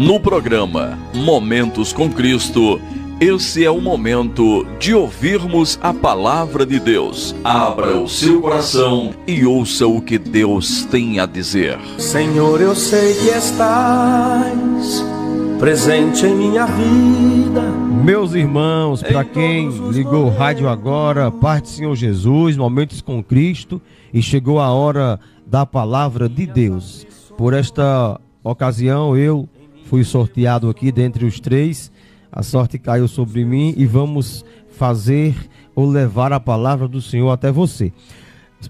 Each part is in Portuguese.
No programa Momentos com Cristo, esse é o momento de ouvirmos a palavra de Deus. Abra o seu coração e ouça o que Deus tem a dizer. Senhor, eu sei que estás presente em minha vida. Meus irmãos, para quem ligou o rádio agora, Paz do Senhor Jesus, Momentos com Cristo, e chegou a hora da palavra de Deus. Por esta ocasião, eu fui sorteado aqui dentre os três, a sorte caiu sobre mim e vamos fazer ou levar a palavra do Senhor até você.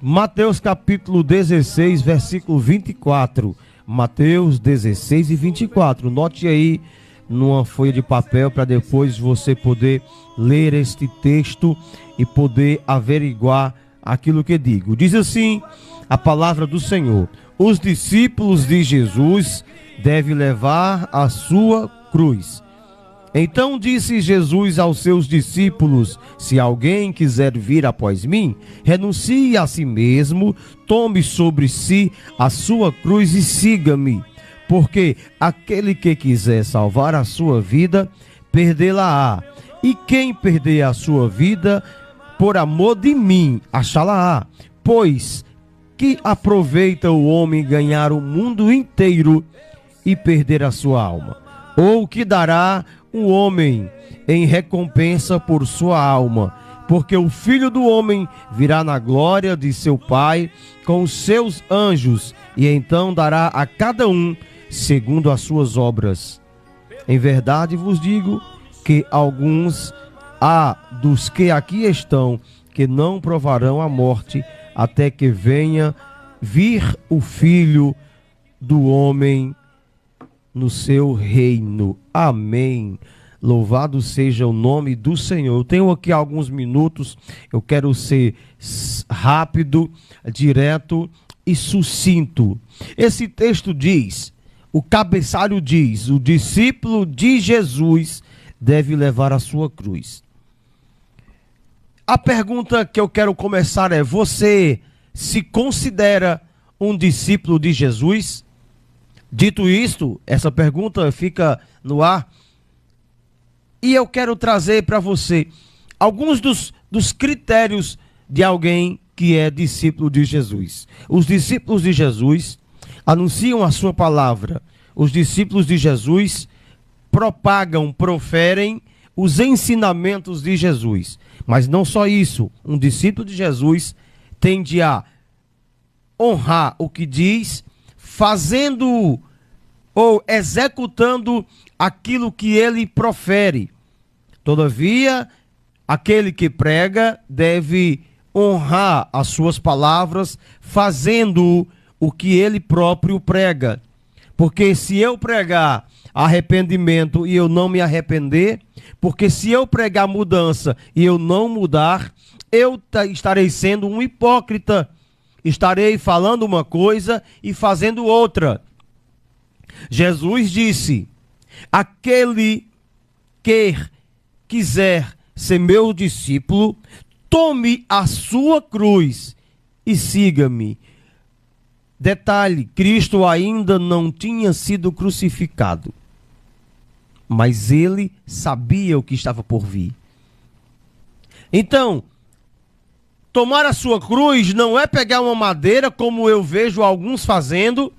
Mateus capítulo 16, versículo 24. Mateus 16 e 24. Note aí numa folha de papel para depois você poder ler este texto e poder averiguar aquilo que digo. Diz assim a palavra do Senhor: os discípulos de Jesus devem levar a sua cruz. Então disse Jesus aos seus discípulos: se alguém quiser vir após mim, renuncie a si mesmo, tome sobre si a sua cruz e siga-me. Porque aquele que quiser salvar a sua vida, perdê-la-á. E quem perder a sua vida, por amor de mim, achá-la-á. Pois que aproveita o homem ganhar o mundo inteiro e perder a sua alma? Ou que dará o homem em recompensa por sua alma? Porque o Filho do Homem virá na glória de seu Pai com os seus anjos, e então dará a cada um segundo as suas obras. Em verdade vos digo que alguns há dos que aqui estão que não provarão a morte até que venha vir o Filho do Homem no seu reino. Amém. Louvado seja o nome do Senhor. Eu tenho aqui alguns minutos, eu quero ser rápido, direto e sucinto. Esse texto diz, o cabeçalho diz: o discípulo de Jesus deve levar a sua cruz. A pergunta que eu quero começar é: você se considera um discípulo de Jesus? Dito isto, essa pergunta fica no ar. E eu quero trazer para você alguns dos critérios de alguém que é discípulo de Jesus. Os discípulos de Jesus anunciam a sua palavra. Os discípulos de Jesus propagam, proferem os ensinamentos de Jesus. Mas não só isso, um discípulo de Jesus tende a honrar o que diz, fazendo ou executando aquilo que ele profere. Todavia, aquele que prega deve honrar as suas palavras, fazendo o que ele próprio prega. Porque se eu pregar arrependimento e eu não me arrepender, porque se eu pregar mudança e eu não mudar, eu estarei sendo um hipócrita. Estarei falando uma coisa e fazendo outra. Jesus disse: aquele que quiser ser meu discípulo, tome a sua cruz e siga-me. Detalhe, Cristo ainda não tinha sido crucificado, mas ele sabia o que estava por vir. Então, tomar a sua cruz não é pegar uma madeira, como eu vejo alguns fazendo,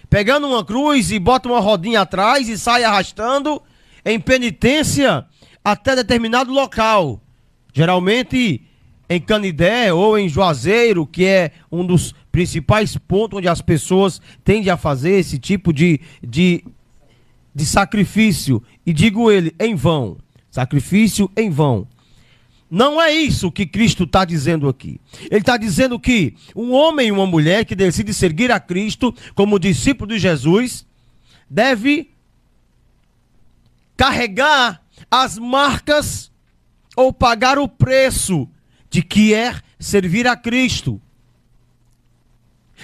pegando uma cruz e bota uma rodinha atrás e sai arrastando em penitência até determinado local. Geralmente em Canidé ou em Juazeiro, que é um dos principais pontos onde as pessoas tendem a fazer esse tipo de sacrifício. E digo ele, em vão. Sacrifício em vão. Não é isso que Cristo está dizendo aqui. Ele está dizendo que um homem e uma mulher que decide seguir a Cristo como discípulo de Jesus deve carregar as marcas ou pagar o preço de que é servir a Cristo.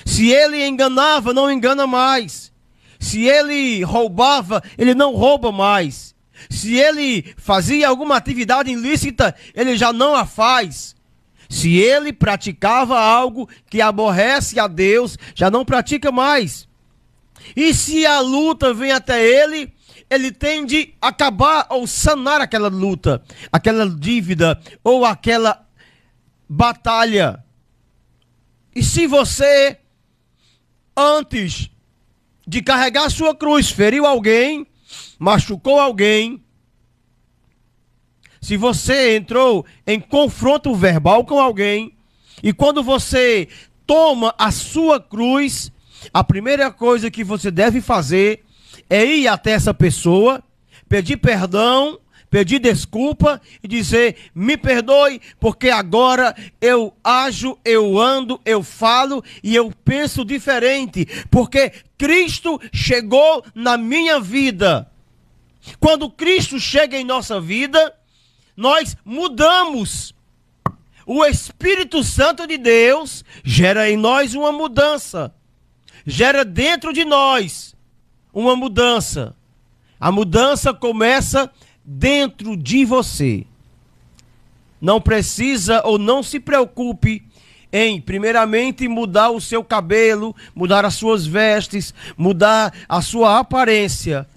Se ele enganava, não engana mais. Se ele roubava, ele não rouba mais. Se ele fazia alguma atividade ilícita, ele já não a faz. Se ele praticava algo que aborrece a Deus, já não pratica mais. E se a luta vem até ele, ele tem de acabar ou sanar aquela luta, aquela dívida ou aquela batalha. E se você, antes de carregar a sua cruz, feriu alguém, machucou alguém, se você entrou em confronto verbal com alguém, e quando você toma a sua cruz, a primeira coisa que você deve fazer é ir até essa pessoa, pedir perdão, pedir desculpa e dizer: me perdoe, porque agora eu ajo, eu ando, eu falo e eu penso diferente, porque Cristo chegou na minha vida. Quando Cristo chega em nossa vida, nós mudamos. O Espírito Santo de Deus gera em nós uma mudança. Gera dentro de nós uma mudança. A mudança começa dentro de você. Não precisa ou não se preocupe em, primeiramente, mudar o seu cabelo, mudar as suas vestes, mudar a sua aparência.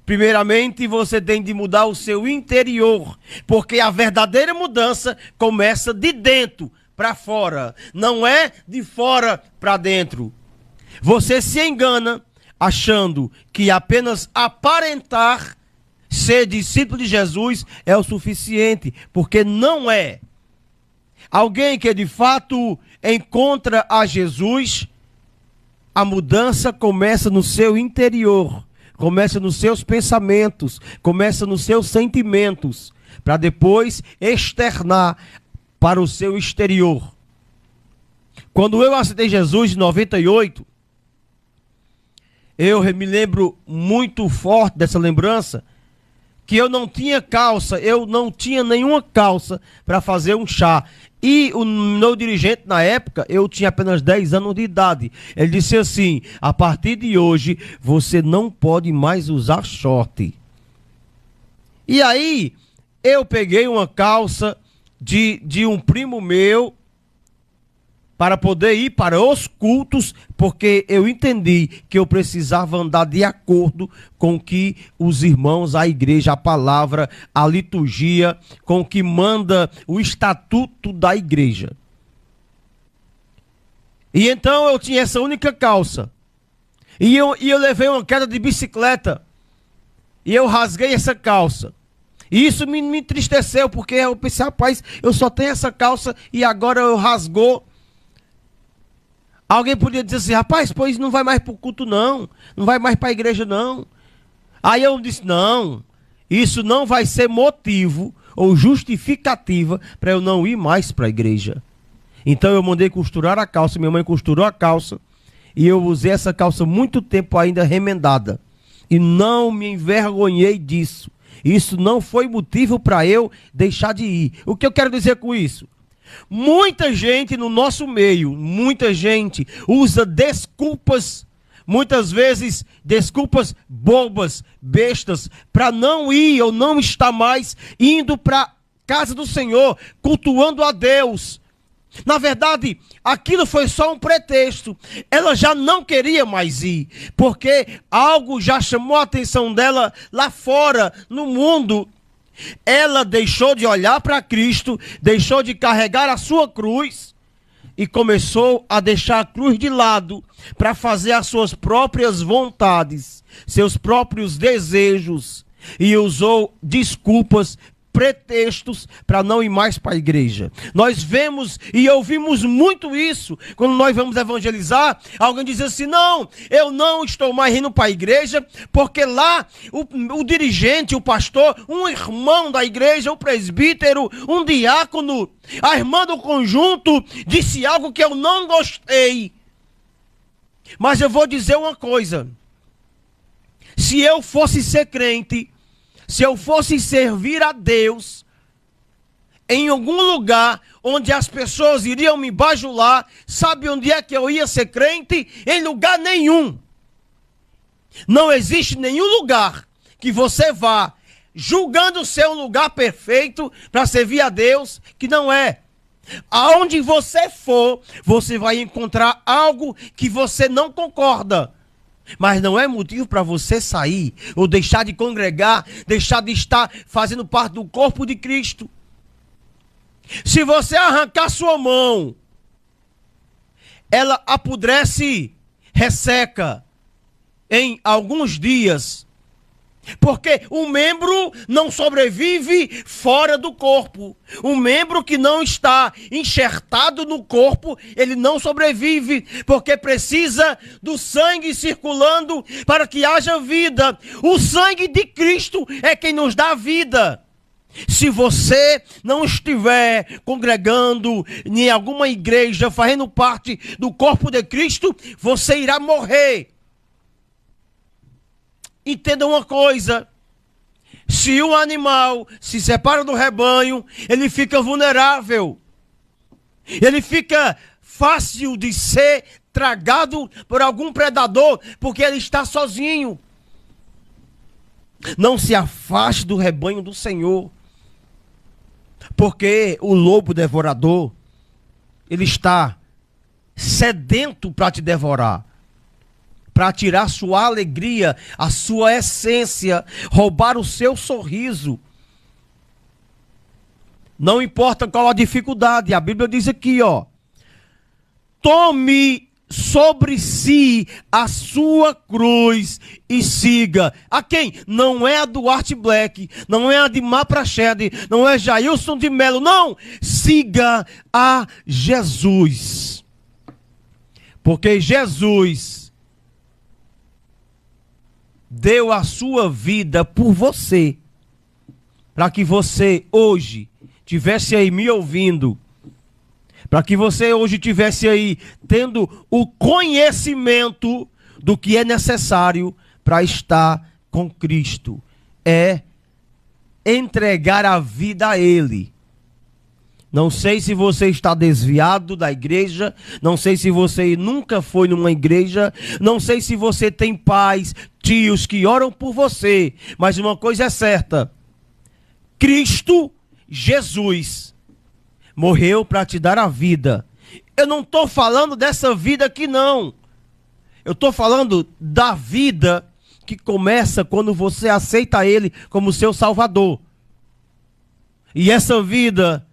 Primeiramente, você tem de mudar o seu interior, porque a verdadeira mudança começa de dentro para fora, não é de fora para dentro. Você se engana achando que apenas aparentar ser discípulo de Jesus é o suficiente, porque não é. Alguém que de fato encontra a Jesus, a mudança começa no seu interior. Começa nos seus pensamentos, começa nos seus sentimentos, para depois externar para o seu exterior. Quando eu aceitei Jesus em 98, eu me lembro muito forte dessa lembrança, que eu não tinha calça, eu não tinha nenhuma calça para fazer um chá. E o meu dirigente na época, eu tinha apenas 10 anos de idade. Ele disse assim: a partir de hoje, você não pode mais usar short. E aí, eu peguei uma calça de um primo meu, para poder ir para os cultos, porque eu entendi que eu precisava andar de acordo com o que os irmãos, a igreja, a palavra, a liturgia, com o que manda o estatuto da igreja. E então eu tinha essa única calça. E eu levei uma queda de bicicleta. E eu rasguei essa calça. E isso me entristeceu, porque eu pensei: rapaz, eu só tenho essa calça e agora eu rasgou. Alguém podia dizer assim: rapaz, pois não vai mais para o culto não vai mais para a igreja não. Aí eu disse: não, isso não vai ser motivo ou justificativa para eu não ir mais para a igreja. Então eu mandei costurar a calça, minha mãe costurou a calça, e eu usei essa calça muito tempo ainda remendada. E não me envergonhei disso. Isso não foi motivo para eu deixar de ir. O que eu quero dizer com isso? Muita gente no nosso meio, muita gente usa desculpas, muitas vezes desculpas bobas, bestas, para não ir ou não estar mais indo para a casa do Senhor, cultuando a Deus. Na verdade, aquilo foi só um pretexto. Ela já não queria mais ir, porque algo já chamou a atenção dela lá fora, no mundo. Ela deixou de olhar para Cristo, deixou de carregar a sua cruz e começou a deixar a cruz de lado para fazer as suas próprias vontades, seus próprios desejos, e usou desculpas, pretextos para não ir mais para a igreja. Nós vemos e ouvimos muito isso quando nós vamos evangelizar. Alguém diz assim: não, eu não estou mais indo para a igreja, porque lá o dirigente, o pastor, um irmão da igreja, o presbítero, um diácono, a irmã do conjunto disse algo que eu não gostei. Mas eu vou dizer uma coisa: se eu fosse ser crente, se eu fosse servir a Deus em algum lugar onde as pessoas iriam me bajular, sabe onde é que eu ia ser crente? Em lugar nenhum. Não existe nenhum lugar que você vá julgando ser um lugar perfeito para servir a Deus, que não é. Aonde você for, você vai encontrar algo que você não concorda. Mas não é motivo para você sair ou deixar de congregar, deixar de estar fazendo parte do corpo de Cristo. Se você arrancar sua mão, ela apodrece, resseca em alguns dias. Porque o membro não sobrevive fora do corpo. O membro que não está enxertado no corpo, ele não sobrevive, porque precisa do sangue circulando para que haja vida. O sangue de Cristo é quem nos dá vida. Se você não estiver congregando em alguma igreja, fazendo parte do corpo de Cristo, você irá morrer. Entenda uma coisa, se um animal se separa do rebanho, ele fica vulnerável. Ele fica fácil de ser tragado por algum predador, porque ele está sozinho. Não se afaste do rebanho do Senhor, porque o lobo devorador, ele está sedento para te devorar, para tirar sua alegria, a sua essência, roubar o seu sorriso. Não importa qual a dificuldade, a Bíblia diz aqui, tome sobre si a sua cruz e siga. A quem? Não é a Duarte Black, não é a de Má Prachede, não é Jailson de Melo, não. Siga a Jesus. Porque Jesus deu a sua vida por você, para que você hoje tivesse aí me ouvindo, para que você hoje tivesse aí tendo o conhecimento do que é necessário para estar com Cristo. É entregar a vida a Ele. Não sei se você está desviado da igreja, não sei se você nunca foi numa igreja, não sei se você tem pais, tios que oram por você, mas uma coisa é certa: Cristo Jesus morreu para te dar a vida. Eu não estou falando dessa vida aqui não, eu estou falando da vida que começa quando você aceita Ele como seu Salvador. E essa vida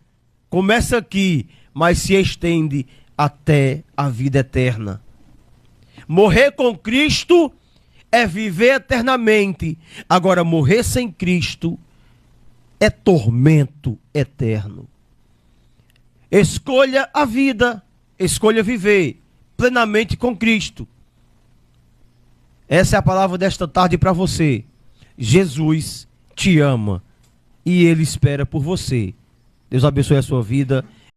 começa aqui, mas se estende até a vida eterna. Morrer com Cristo é viver eternamente. Agora, morrer sem Cristo é tormento eterno. Escolha a vida, escolha viver plenamente com Cristo. Essa é a palavra desta tarde para você. Jesus te ama e Ele espera por você. Deus abençoe a sua vida.